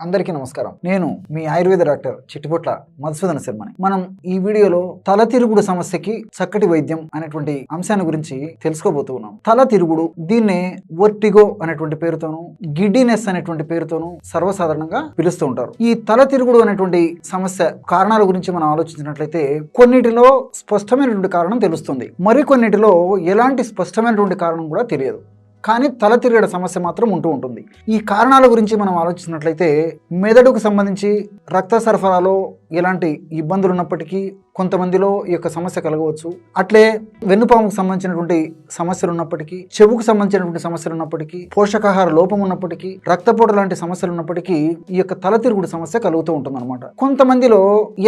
అందరికీ నమస్కారం. నేను మీ ఆయుర్వేద డాక్టర్ చిట్టిపొట్ల మధుసూదన శర్మని. మనం ఈ వీడియోలో తల తిరుగుడు సమస్యకి చక్కటి వైద్యం అనేటువంటి అంశాన్ని గురించి తెలుసుకోబోతూ ఉన్నాం. తల తిరుగుడు, దీన్నే వర్టిగో అనేటువంటి పేరుతోను, గిడ్డినెస్ అనేటువంటి పేరుతోను సర్వసాధారణంగా పిలుస్తూ ఉంటారు. ఈ తల తిరుగుడు అనేటువంటి సమస్య కారణాల గురించి మనం ఆలోచించినట్లయితే కొన్నిటిలో స్పష్టమైనటువంటి కారణం తెలుస్తుంది, మరికొన్నిటిలో ఎలాంటి స్పష్టమైనటువంటి కారణం కూడా తెలియదు. కానీ తల తిరగడ సమస్య మాత్రం ఉంటూ ఉంటుంది. ఈ కారణాల గురించి మనం ఆలోచించినట్లయితే మెదడుకు సంబంధించి రక్త సరఫరాలో ఎలాంటి ఇబ్బందులు ఉన్నప్పటికీ కొంతమందిలో ఈ యొక్క సమస్య కలగవచ్చు. అట్లే వెన్నుపాముకు సంబంధించినటువంటి సమస్యలు ఉన్నప్పటికీ, చెవుకు సంబంధించినటువంటి సమస్యలు ఉన్నప్పటికీ, పోషకాహార లోపం ఉన్నప్పటికీ, రక్తపోటు లాంటి సమస్యలు ఉన్నప్పటికీ ఈ యొక్క తల తిరుగుడు సమస్య కలుగుతూ ఉంటుంది అనమాట. కొంతమందిలో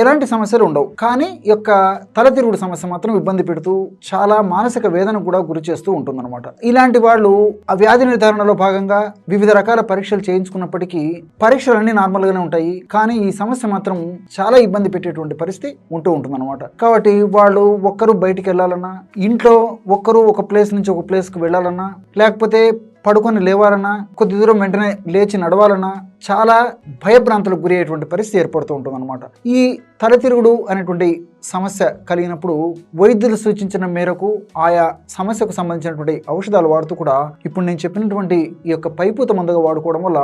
ఎలాంటి సమస్యలు ఉండవు, కానీ ఈ యొక్క తల తిరుగుడు సమస్య మాత్రం ఇబ్బంది పెడుతూ చాలా మానసిక వేదనకు కూడా గురి చేస్తూ ఉంటుంది అనమాట. ఇలాంటి వాళ్ళు ఆ వ్యాధి నిర్ధారణలో భాగంగా వివిధ రకాల పరీక్షలు చేయించుకున్నప్పటికీ పరీక్షలన్నీ నార్మల్గానే ఉంటాయి, కానీ ఈ సమస్య మాత్రం చాలా ఇబ్బంది పెట్టేటువంటి పరిస్థితి ఉంటూ ఉంటుంది అనమాట. కాబట్టి వాళ్ళు ఒక్కరు బయటికి వెళ్ళాలన్నా, ఇంట్లో ఒక్కరు ఒక ప్లేస్ నుంచి ఒక ప్లేస్కి వెళ్ళాలన్నా, లేకపోతే పడుకొని లేవాలన్నా, కొద్ది దూరం వెంటనే లేచి నడవాలన్నా చాలా భయభ్రాంతులకు గురి అయ్యేటువంటి పరిస్థితి ఏర్పడుతూ ఉంటుంది అనమాట. ఈ తల తిరుగుడు అనేటువంటి సమస్య కలిగినప్పుడు వైద్యులు సూచించిన మేరకు ఆయా సమస్యకు సంబంధించినటువంటి ఔషధాలు వాడుతూ కూడా ఇప్పుడు నేను చెప్పినటువంటి ఈ యొక్క పైపూత మందుగా వాడుకోవడం వల్ల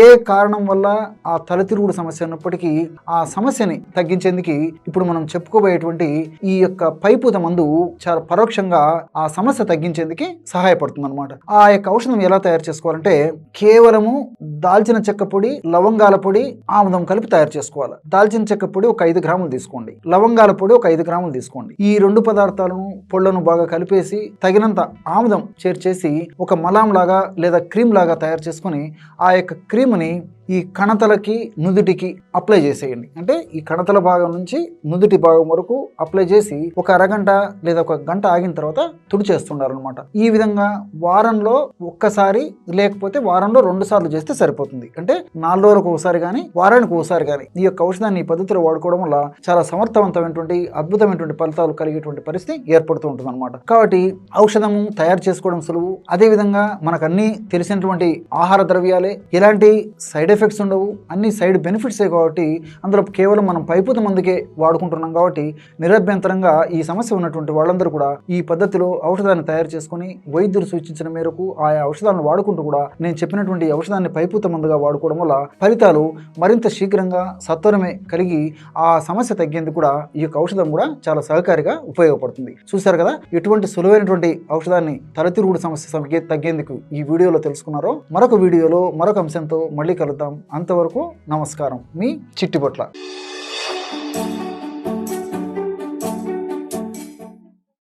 ఏ కారణం వల్ల ఆ తల తిరుగుడు సమస్య ఉన్నప్పటికీ ఆ సమస్యని తగ్గించేందుకు ఇప్పుడు మనం చెప్పుకోబోయేటువంటి ఈ యొక్క పైపూత మందు చాలా పరోక్షంగా ఆ సమస్య తగ్గించేందుకు సహాయపడుతుంది అనమాట. ఆ యొక్క ఔషధం ఎలా తయారు చేసుకోవాలంటే కేవలము దాల్చిన చెక్క పొడి, లవంగాల పొడి, ఆముదం కలిపి తయారు చేసుకోవాలి. దాల్చిన చెక్క పొడి ఒక 5 గ్రాములు తీసుకోండి, లవంగాల పొడి ఒక 5 గ్రాములు తీసుకోండి. ఈ రెండు పదార్థాలను పొళ్లను బాగా కలిపేసి తగినంత ఆముదం చేర్చేసి ఒక మలాం లాగా లేదా క్రీమ్ లాగా తయారు చేసుకొని ఆ యొక్క క్రీమ్ని ఈ కణతలకి నుదుటికి అప్లై చేసేయండి. అంటే ఈ కణతల భాగం నుంచి నుదుటి భాగం వరకు అప్లై చేసి ఒక అరగంట లేదా ఒక గంట ఆగిన తర్వాత తుడిచేస్తుండారు అనమాట. ఈ విధంగా వారంలో ఒక్కసారి లేకపోతే వారంలో 2 సార్లు చేస్తే సరిపోతుంది. అంటే 4 రోజులకు ఒకసారి కానీ వారానికి ఒకసారి కానీ ఈ యొక్క ఔషధాన్ని ఈ పద్ధతిలో వాడుకోవడం వల్ల చాలా సమర్థవంతమైనటువంటి అద్భుతమైనటువంటి ఫలితాలు కలిగేటువంటి పరిస్థితి ఏర్పడుతూ ఉంటుంది అనమాట. కాబట్టి ఔషధము తయారు చేసుకోవడం సులువు. అదేవిధంగా మనకు అన్ని తెలిసినటువంటి ఆహార ద్రవ్యాలే, ఎలాంటి సైడ్ ఎఫెక్ట్స్ ఉండవు, అన్ని సైడ్ బెనిఫిట్సే. కాబట్టి అందులో కేవలం మనం పైపూత మందుకే వాడుకుంటున్నాం. కాబట్టి నిరభ్యంతరంగా ఈ సమస్య ఉన్నటువంటి వాళ్ళందరూ కూడా ఈ పద్ధతిలో ఔషధాన్ని తయారు చేసుకుని వైద్యులు సూచించిన మేరకు ఆయా ఔషధాలను వాడుకుంటూ కూడా నేను చెప్పినటువంటి ఔషధాన్ని పైపూత మందుగా వాడుకోవడం వల్ల ఫలితాలు మరింత శీఘ్రంగా సత్వరమే కలిగి ఆ సమస్య తగ్గేందుకు కూడా ఈ యొక్క ఔషధం కూడా చాలా సహకారిగా ఉపయోగపడుతుంది. చూశారు కదా ఎటువంటి సులువైనటువంటి ఔషధాన్ని తల తిరుగుడు సమస్య తగ్గేందుకు ఈ వీడియోలో తెలుసుకున్నారో. మరొక వీడియోలో మరొక అంశంతో మళ్ళీ కలుద్దాం. అంతవరకు నమస్కారం. మీ చిట్టిపొట్ల.